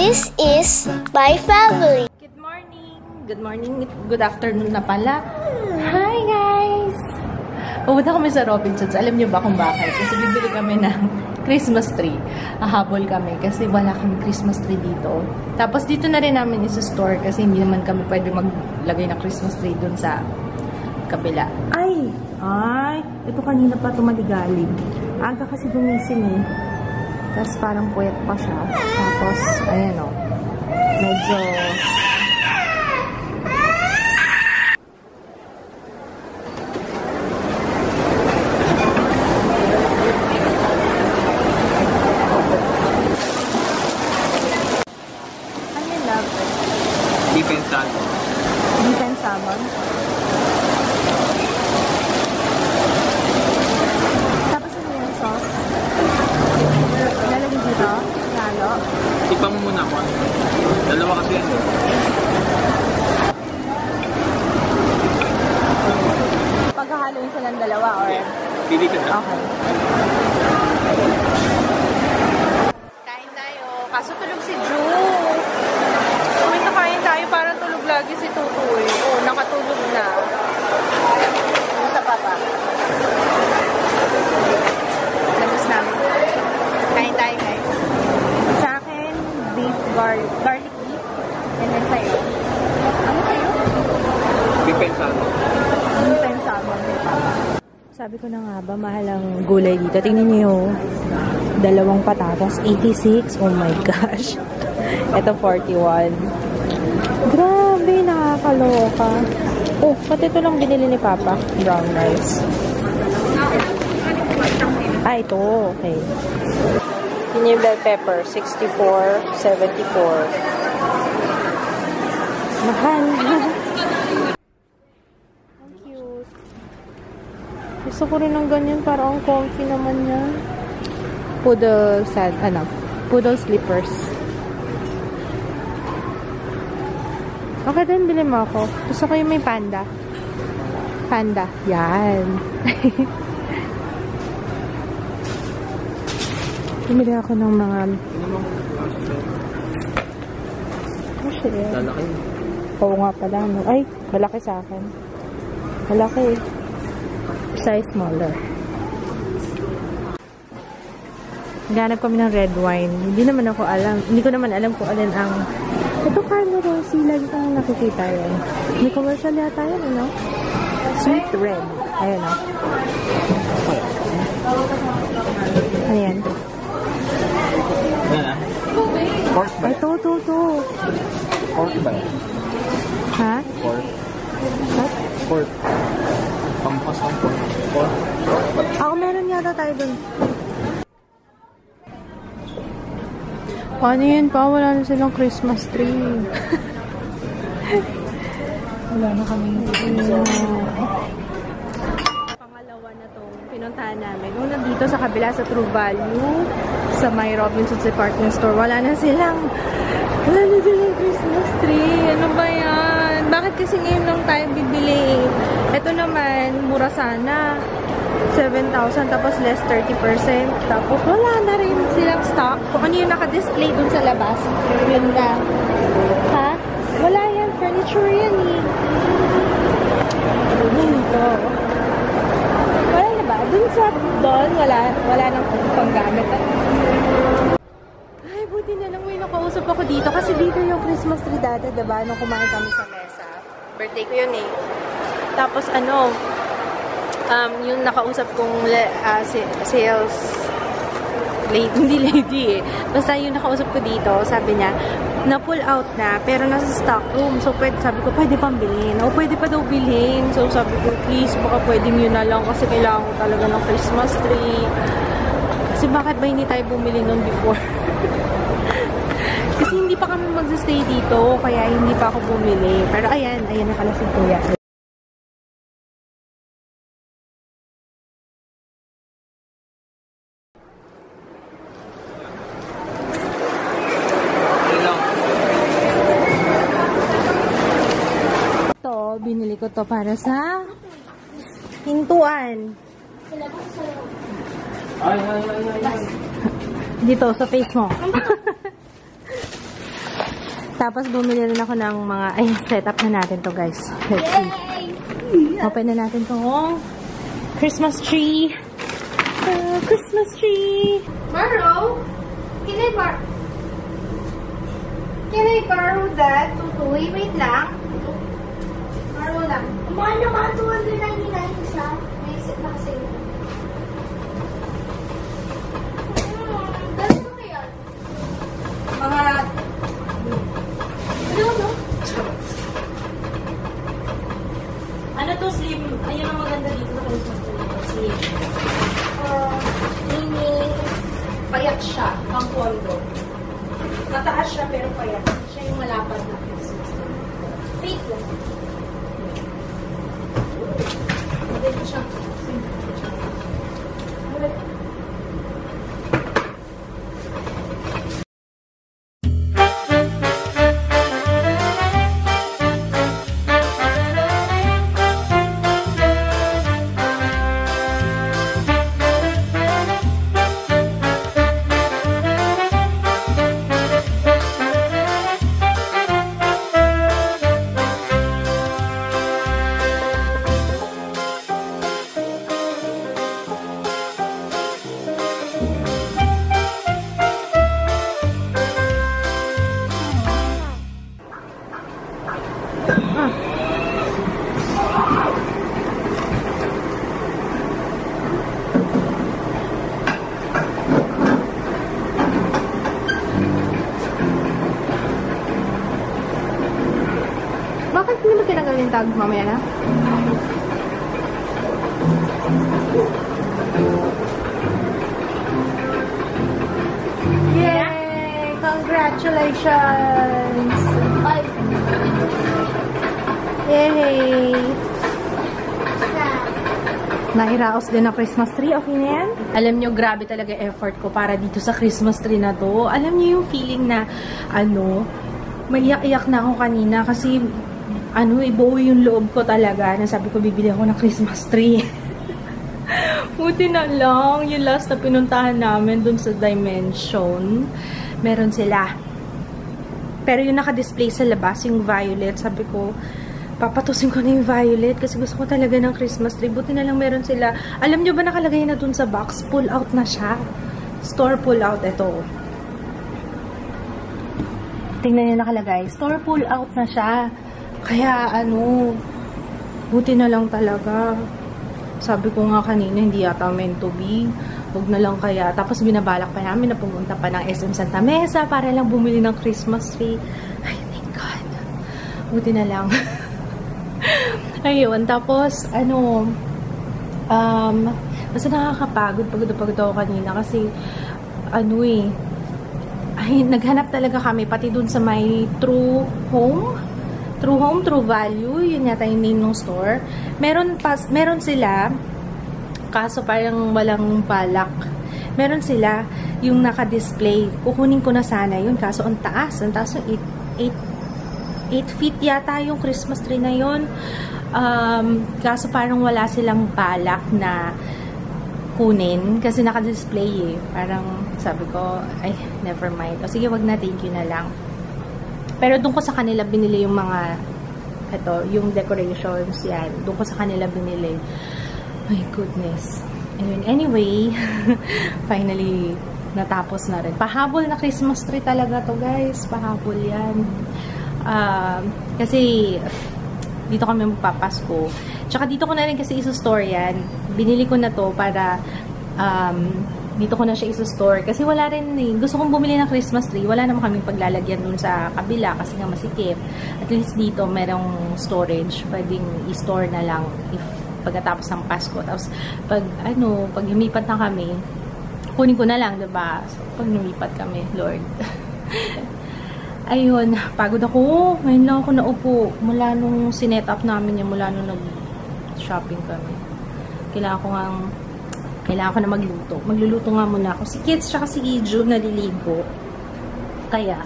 This is my family. Good morning. Good morning. Good afternoon na pala. Hi guys! Pumunta kami sa Robinsons. Alam niyo ba kung bakit? Kasi bibili kami ng Christmas tree. Hahabol kami kasi wala kami Christmas tree dito. Tapos dito na rin namin isa-store kasi hindi naman kami pwede maglagay ng Christmas tree dun sa kabila. Ay! Ito kanina pa tumaligalig. Aga kasi gumising eh. Tapos parang puyat pa siya. Tapos, ayan o. Medyo... Ano yung love? Beef and salmon. Beef and salmon? Tapos ano yung sauce? Lalagay dito? Lalo? Tikpan mo muna ako. Dalawa kasi yan. Pagkahaloin silang dalawa or? Pili ka na. Okay. Kain tayo. Kaso tulog si Drew. Kung nakain tayo, parang tulog lagi si Tutoy. Oo, nakatulog na. Sa papa. Labas namin. Kain tayo, guys. Sa akin, beef garlic beef. And then sa'yo. Ano sa'yo? Beef and salmon. Beef and salmon. Sabi ko na nga ba, mahal ang gulay dito. Tingnan niyo, dalawang patatas, 86. Oh my gosh. Ito, 41. Grabe, nakakaloka. Oh, pati ito lang binili ni Papa. Brown rice. Ito. Okay. Yun yung bell pepper, 64, 74. Mahal. Ang cute. Gusto ko rin ng ganyan, parang ang comfy naman niya. Poodle slippers. Okay din, bili mo ako. Gusto ko yung may panda. Panda. Yan. Bumili ako ng mga... Oh, shit. Lalaki. Oo nga pala, no? Ay, malaki sa akin. Malaki. Size smaller. Naghanap kami ng red wine. Hindi ko naman alam kung alin ang... Ito, Carlo Rossi. Lagi kong nakikita yan. May commercial yata yan, ano? Sweet red. Ayan, o. Ayan. Pork ba? Ito. Pork ba? Ha? Pork. What? Pork. Pampas ng pork. Pork. Ako, meron yata tayo dun. Paano yun pa? Wala na silang Christmas tree. Wala na kami. Pangalawa na itong pinuntahan namin. Una dito sa kabila sa True Value, sa My Robinsons Department Store, wala na silang Christmas tree. Ano ba yan? Bakit kasi ngayon lang tayo bibili? Ito naman, mura sana. 7,000 tapos less 30%. Tapos wala na rin silang stock. Kung ano yung naka-display dun sa labas, yun na. Ha? Wala yan. Furniture yan eh. Dito. Wala na ba? Dun sa doon, wala nang panggamit. Ay, buti na lang may nakausap ako dito. Kasi dito yung Christmas tree dati, diba? Nung kumain kami sa mesa. Birthday ko yun eh. Tapos yung nakausap kong sales lady, hindi lady eh. Basta yung nakausap ko dito, sabi niya, na-pull out na, pero nasa stock room. So, sabi ko, pwede pang bilhin. O, pwede pa daw bilhin. So, sabi ko, please, baka pwede nyo na lang kasi kailangan ko talaga ng Christmas tree. Kasi bakit ba hindi tayo bumili nun before? Kasi hindi pa kami mag-stay dito, kaya hindi pa ako bumili. Pero ayan na pala si Kuya. Binili ko to para sa hintuan. Dito, sa face mo. Tapos bumili rin ako ng mga, ay, setup na natin to guys. Let's see. Open na natin tong Christmas tree. Christmas tree. Maro, can I borrow that? Tutoy, wait lang. Maro lang. Mahal naman, 299 isa. May isip na kasi. Gano'n mo yan? Mga... Ano? Ano to, slim? Ayun ang maganda dito sa Christmas tree. Slim. Meaning, payat siya, pang kondo. Mataas siya pero payat. Siya yung malapad na Christmas tree. Fake lang. Maganda siya. Bakit hindi mo tinanggal yung tag mamaya na? Yay! Congratulations! Yay! Nairaos din ang Christmas tree. Okay na yan? Alam nyo, grabe talaga effort ko para dito sa Christmas tree na to. Alam nyo yung feeling na, maiyak-iyak na ako kanina kasi, ibuo yung loob ko talaga na sabi ko, bibili ako ng Christmas tree. Buti na lang, yung last na pinuntahan namin dun sa Dimension, meron sila. Pero yung naka-display sa labas, yung violet, sabi ko, papatusin ko na yung violet kasi gusto ko talaga ng Christmas tree. Buti na lang meron sila. Alam nyo ba nakalagay na dun sa box? Pull out na siya. Store pull out. Ito. Tingnan nyo nakalagay. Store pull out na siya. Kaya buti na lang talaga. Sabi ko nga kanina, hindi yata meant to be. Huwag na lang kaya. Tapos binabalak pa namin na pumunta pa ng SM Santa Mesa para lang bumili ng Christmas tree. Ay, thank God. Buti na lang. Ayun, tapos, basta nakakapagod. Pagod ako kanina kasi, naghanap talaga kami, pati dun sa may True Home, True Value, yun yata yung name ng store. Meron sila, kaso parang walang balak. Meron sila, yung naka-display. Kukunin ko na sana yun, kaso ang taas yung 8 feet yata yung Christmas tree na yun. Kaso parang wala silang balak na kunin kasi naka-display eh. Parang sabi ko, ay, never mind. O sige, wag na, thank you na lang. Pero doon ko sa kanila binili yung mga, yung decorations, yan. Doon ko sa kanila binili. My goodness. Ayun, anyway, finally, natapos na rin. Pahabol na Christmas tree talaga to, guys. Pahabol yan. Kasi dito kami magpapasko. Tsaka dito ko na rin kasi isa-store yan. Binili ko na to para dito ko na siya isa-store. Kasi wala rin gusto kong bumili ng Christmas tree. Wala naman kaming paglalagyan dun sa kabila kasi nga masikip. At least dito merong storage. Pwedeng i-store na lang if pagkatapos ng Pasko. Tapos pag lumipat na kami, kunin ko na lang, diba? So, pag lumipat kami, Lord. Ayun, pagod ako. Ngayon lang ako naupo. Mula nung sinet up namin yan, mula nung nag-shopping kami. Kailangan ko na magluto. Magluluto nga muna ako. Si Kids tsaka si Iju naliligo. Kaya,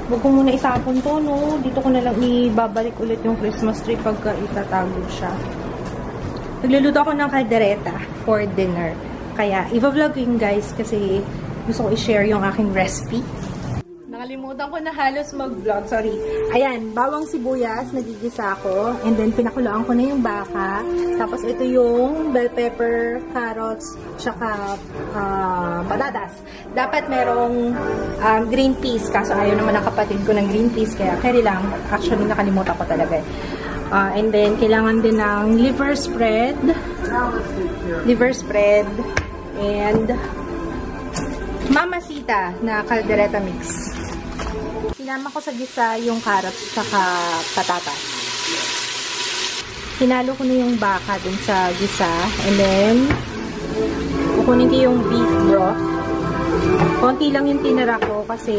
huwag ko muna itapon to, no? Dito ko na lang ibabalik ulit yung Christmas tree pagka itatago siya. Nagluluto ako ng kaldereta for dinner. Kaya, i-vlog ko yun, guys, kasi gusto ko i-share yung aking recipe. Nakalimutan ko na halos mag-vlog. Sorry. Ayan, bawang sibuyas, nagigisa ako. And then, pinakuluan ko na yung baka. Tapos, ito yung bell pepper, carrots, tsaka patatas. Dapat merong green peas. Kaso, ayaw naman ang kapatid ko ng green peas. Kaya, carry lang. Actually, nakalimutan ko talaga. And then, kailangan din ng liver spread. And Mamacita na caldereta mix. Sinama ko sa gisa yung carrots saka patatas. Hinalo ko na yung baka dun sa gisa. And then, kukunin ko yung beef broth. Konti lang yung tinira ko kasi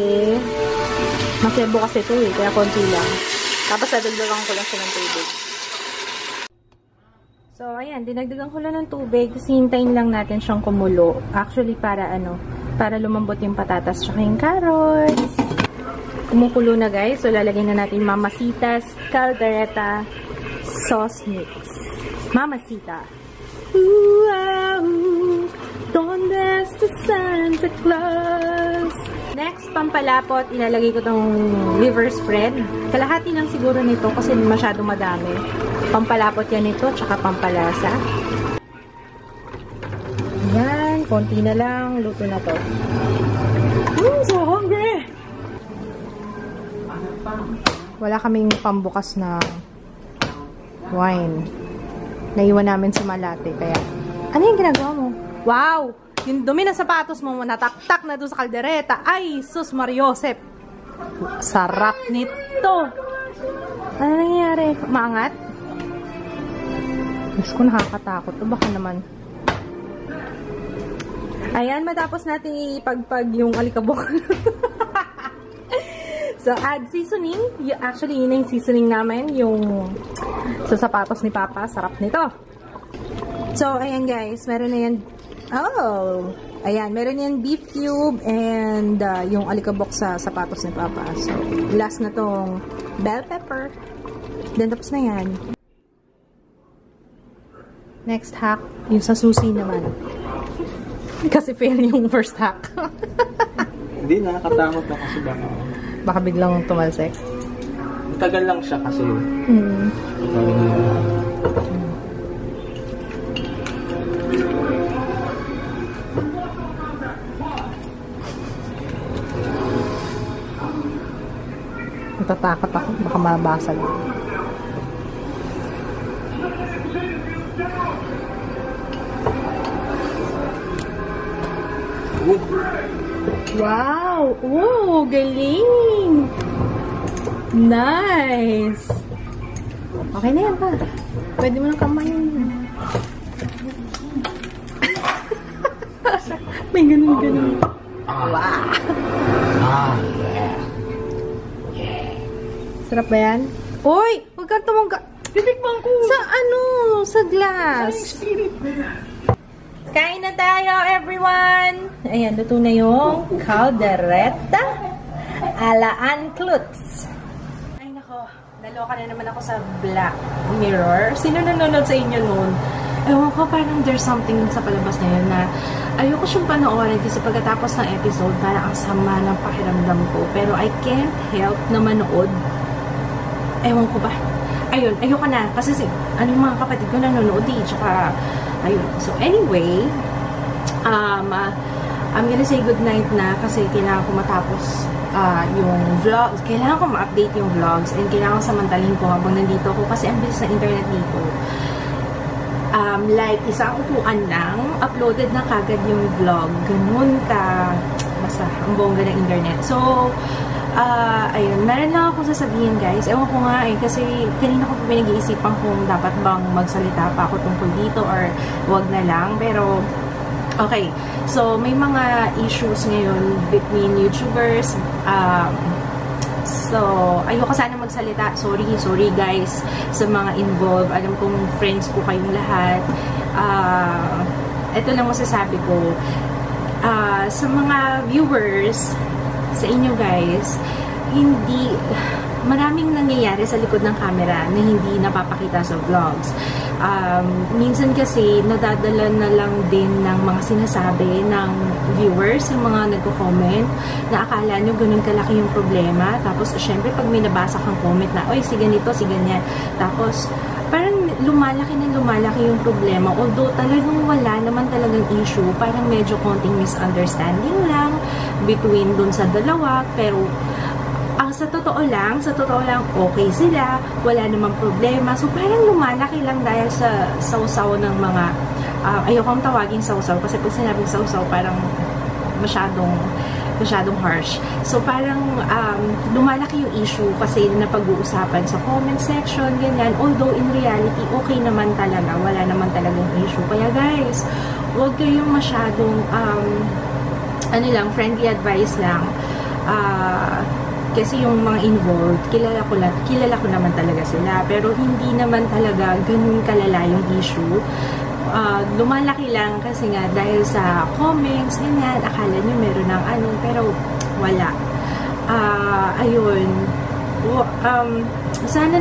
masebo kasi ito eh. Kaya konti lang. Tapos, dadagdagan ko lang siya ng tubig. So, ayan. Dinagdagan ko lang ng tubig. Kasi hintayin lang natin siyang kumulo. Actually, para lumambot yung patatas tsaka yung carrots. Kumukulo na guys. So, lalagyan na natin Mamacita's caldereta sauce mix. Mamacita. Ooh, donde está Santa Claus? Next, pampalapot. Ilalagay ko tong liver spread. Kalahati lang siguro nito kasi masyado madami. Pampalapot yan ito tsaka pampalasa. Yan. Konti na lang. Luto na to. So hungry! Wala kaming pambukas na wine. Naiwan namin sa Malate. Kaya, ano yung ginagawa mo? Wow! Yung dumi na sapatos mo, nataktak na doon sa kaldereta. Ay, sus Mariosep! Sarap nito! Ano nangyayari? Maangat? Diyos ko, nakakatakot. O baka naman. Ayan, matapos natin ipagpag yung alikabok. So, add seasoning. Actually, yun yung seasoning namin. Yung sa sapatos ni Papa. Sarap nito. So, ayan guys. Meron na yan. Oh! Ayan, meron yan beef cube and yung alikabok sa sapatos ni Papa. So, last na tong bell pepper. Then, tapos na yan. Next hack, yung sa susi naman. Kasi fail yung first hack. Hindi, nakakatakot na kasi baka biglang tumalsik. Tagal lang siya kasi. Natatakot ako. Baka mabasag. Wow! Oh, galing! Nice! Okay na yan pa. Pwede mo nang kamayin. May ganun-ganun. Wow! Yeah. Sarap ba yan? Uy! Huwag kang tumangga. Titikman ko! Sa ano? Sa glass. Kain na tayo, everyone! Ayan, luto na yung caldereta ala Anclutz. Ay, nako. Naloka na naman ako sa Black Mirror. Sino nanonood sa inyo noon? Ewan ko, parang there's something sa palabas na yun na ayoko siyang panoorin kasi pagkatapos ng episode, parang ang sama ng pakiramdam ko. Pero I can't help na manood. Ewan ko ba? Ayun, ayoko na. Kasi yung mga kapatid ko nanonood eh. Tsaka, ayun. So, anyway, I'm gonna say goodnight na kasi kailangan ko matapos yung vlogs. Kailangan ko ma-update yung vlogs and kailangan ko samantalin ko habang nandito ako kasi ang bilis na internet dito. Like, isang upuan lang, uploaded na kagad yung vlog. Ganun ka, basta, ang bongga ng internet. So, ayun, meron lang akong sasabihin guys. Ewan ko nga eh, kasi kanina ko pinag-iisipan kung dapat bang magsalita pa ako tungkol dito or wag na lang. Pero, okay. So, may mga issues ngayon between YouTubers. So, ayoko sana magsalita. Sorry guys sa mga involved. Alam kong friends ko kayong lahat. Ito lang masasabi ko. Sa mga viewers, sa inyo guys, maraming nangyayari sa likod ng camera na hindi napapakita sa vlogs. Minsan kasi nadadala na lang din ng mga sinasabi ng viewers, yung mga nagko-comment, na akala nyo ganun kalaki yung problema. Tapos, syempre, pag may nabasa kang comment na, oy, si ganito, si ganyan. Tapos, parang lumalaki yung problema. Although, talagang wala naman talagang issue. Parang medyo konting misunderstanding lang between dun sa dalawa. Pero, sa totoo lang, okay sila, wala namang problema. So, parang lumalaki lang dahil sa sausaw ng mga, ayokong tawagin sausaw, kasi pag sinabing sausaw, parang masyadong harsh. So, parang lumalaki yung issue kasi napag-uusapan sa comment section, ganyan. Although, in reality, okay naman talaga. Wala naman talagang issue. Kaya, guys, huwag kayong masyadong, friendly advice lang. Kasi yung mga involved, kilala ko naman talaga sila. Pero hindi naman talaga ganun kalala yung issue. Lumalaki lang kasi nga dahil sa comments, ganyan, akala nyo meron ng pero wala. Ayun. Sana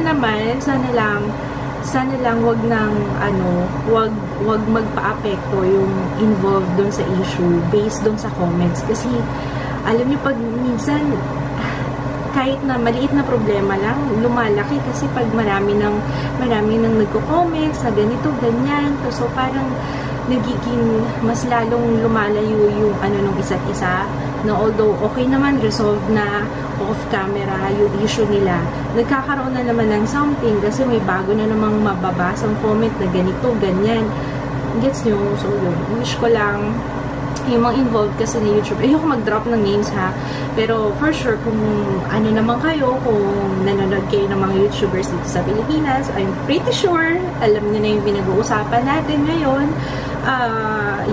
lang wag magpa-apekto yung involved dun sa issue based dun sa comments. Kasi, alam niyo, pag minsan, kahit na maliit na problema lang, lumalaki kasi pag marami nang nagko-comments na ganito, ganyan. So, parang nagiging mas lalong lumalayo yung nung isa't isa. Na although okay naman, resolve na off-camera yung issue nila, nagkakaroon na naman ng something kasi may bago na namang mababasang comment na ganito, ganyan. Gets nyo? So, yun. Wish ko lang yung mga involved kasi na YouTube. Ayoko mag-drop ng names ha. Pero for sure, kung naman kayo, kung nanonood kayo ng mga YouTubers dito sa Pilipinas, I'm pretty sure, alam niyo na yung pinag-uusapan natin ngayon.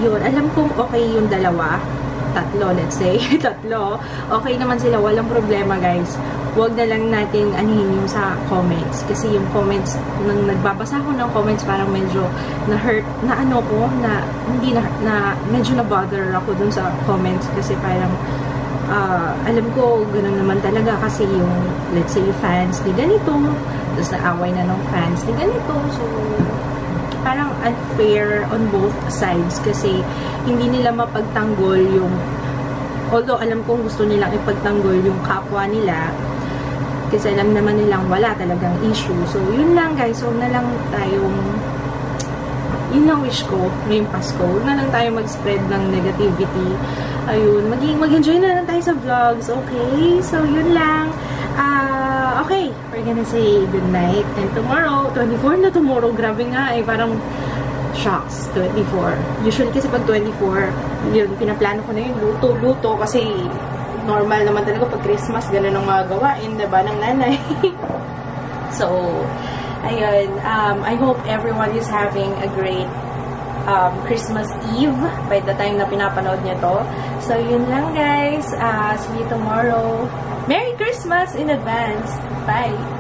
Yun, alam kong okay yung tatlo, let's say, tatlo. Okay naman sila, walang problema guys. Huwag na lang natin anihin yung sa comments. Kasi yung comments, nang nagbabasa ko ng comments, parang medyo na-hurt, hindi medyo na-bother ako dun sa comments. Kasi parang, alam ko, ganun naman talaga. Kasi yung, let's say, fans ni ganito, tapos naaway na ng fans ni ganito. So, parang unfair on both sides. Kasi, hindi nila mapagtanggol yung, although alam kong gusto nilang ipagtanggol yung kapwa nila, kasi alam naman nilang wala talagang issue. So, yun lang guys. So, na lang tayong, yun lang wish ko ngayong Pasko. Huwag na lang tayo mag-spread ng negativity. Ayun, mag-enjoy na lang tayo sa vlogs. Okay? So, yun lang. Okay. We're gonna say good night. And tomorrow, 24 na tomorrow. Grabe nga eh. Parang shocks, 24. Usually kasi pag 24, yun, pinaplano ko na yung luto. Kasi normal naman talaga pag Christmas, ganun ang mga gawain, diba, ng nanay. So, ayun, I hope everyone is having a great Christmas Eve by the time na pinapanood niyo to. So, yun lang guys. See you tomorrow. Merry Christmas in advance. Bye!